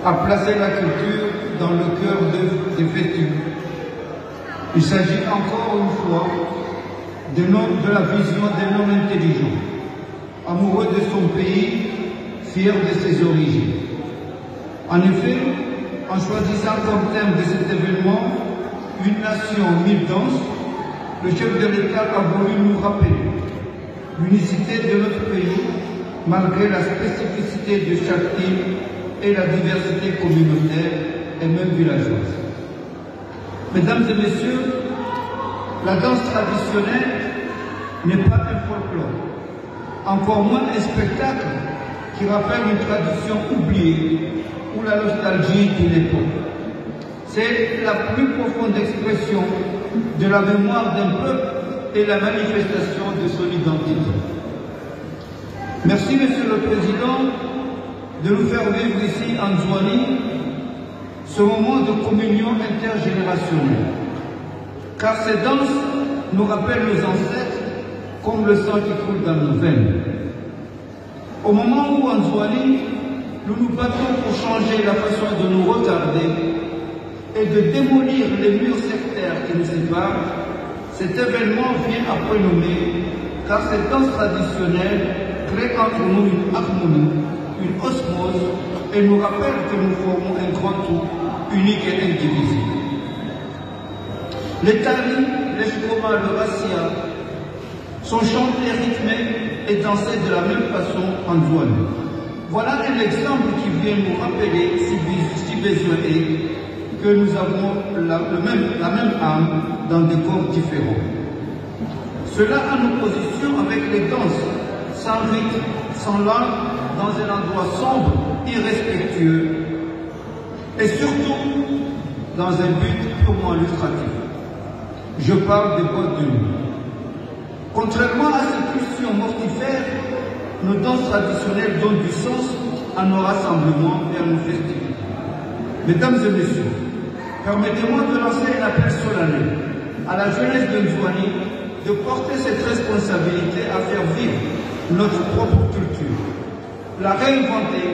à placer la culture dans le cœur des fêtus. Il s'agit encore une fois de la vision d'un homme intelligent, amoureux de son pays, fier de ses origines. En effet, en choisissant comme thème de cet événement une nation, 1000 danses, le chef de l'État a voulu nous rappeler l'unicité de notre pays, malgré la spécificité de chaque île et la diversité communautaire et même villageoise. Mesdames et messieurs, la danse traditionnelle n'est pas un folklore, encore moins un spectacle qui rappelle une tradition oubliée ou la nostalgie d'une époque. C'est la plus profonde expression de la mémoire d'un peuple et la manifestation de son identité. Merci, Monsieur le Président, de nous faire vivre ici en Nzouani ce moment de communion intergénérationnelle, car ces danses nous rappellent nos ancêtres comme le sang qui coule dans nos veines. Au moment où en Nzouani, nous nous battons pour changer la façon de nous regarder et de démolir les murs sectaires qui nous séparent, cet événement vient à point nommé, car cette danse traditionnelle crée entre nous une harmonie, une osmose, et nous rappelle que nous formons un grand tout, unique et indivisible. Les talis, les shkoma, le rassia sont chantés, rythmés et dansés de la même façon en Nzouani. Voilà un exemple qui vient nous rappeler, si besoin est, que nous avons la même âme dans des corps différents. Cela en opposition avec les danses sans rythme, sans langue, dans un endroit sombre, irrespectueux, et surtout dans un but purement illustratif. Je parle des boîtes de nuit. Contrairement à ces pulsions mortifères, nos danses traditionnelles donnent du sens à nos rassemblements et à nos festivités. Mesdames et messieurs, permettez-moi de lancer un appel solennel à la jeunesse de Nzouani de porter cette responsabilité à faire vivre notre propre culture, la réinventer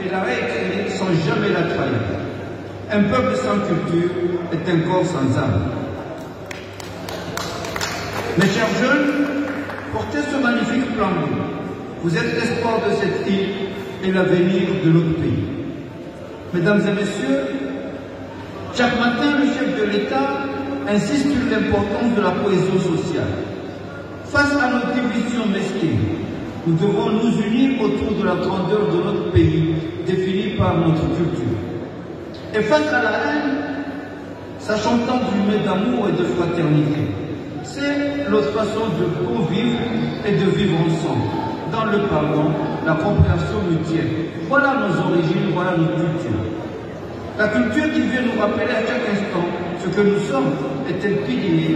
et la réécrire sans jamais la trahir. Un peuple sans culture est un corps sans âme. Mes chers jeunes, portez ce magnifique flambeau. Vous êtes l'espoir de cette île et l'avenir de notre pays. Mesdames et messieurs, chaque matin, le chef de l'État insiste sur l'importance de la cohésion sociale. Face à nos divisions mesquines, nous devons nous unir autour de la grandeur de notre pays, définie par notre culture. Et face à la haine, sachant d'humer d'amour et de fraternité, c'est notre façon de convivre et de vivre ensemble, dans le pardon, la compréhension mutuelle. Voilà nos origines, voilà notre culture. La culture qui vient nous rappeler à chaque instant ce que nous sommes est un pilier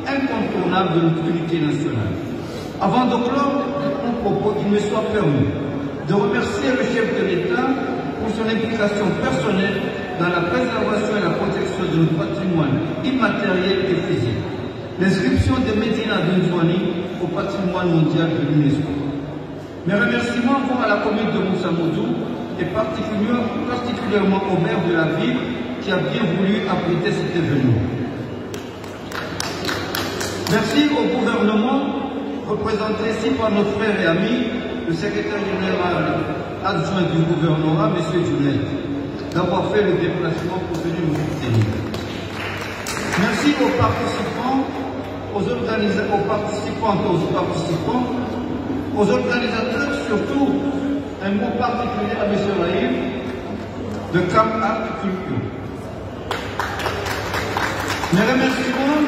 incontournable de notre unité nationale. Avant de clore mon propos, il me soit permis de remercier le chef de l'État pour son implication personnelle dans la préservation et la protection de notre patrimoine immatériel et physique. L'inscription de Médina de Nzouani au patrimoine mondial de l'UNESCO. Mes remerciements vont à la commune de Moussamoudou et particulièrement au maire de la ville qui a bien voulu abriter cet événement. Merci au gouvernement, représenté ici par notre frère et ami, le secrétaire général adjoint du gouvernorat, M. Junet, d'avoir fait le déplacement pour venir nous soutenir. Merci aux participants, aux organisateurs, surtout un mot particulier à M. Raïm de Camp Art Culture. Mes remerciements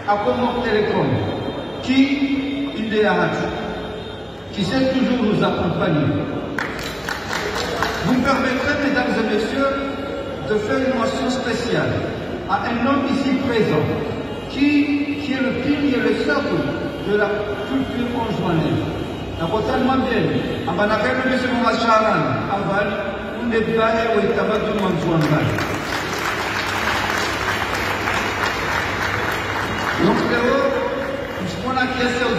à Comore Télécom, qui sait toujours nous accompagner. Vous me permettrez, mesdames et messieurs, de faire une mention spéciale à un homme ici présent, qui est le pilier, le socle de la culture anjouanaise. La tellement bien, à Banakay, M. Momacharan, à Val, on est baillé au État de Manjouangal. Donc, je prends la question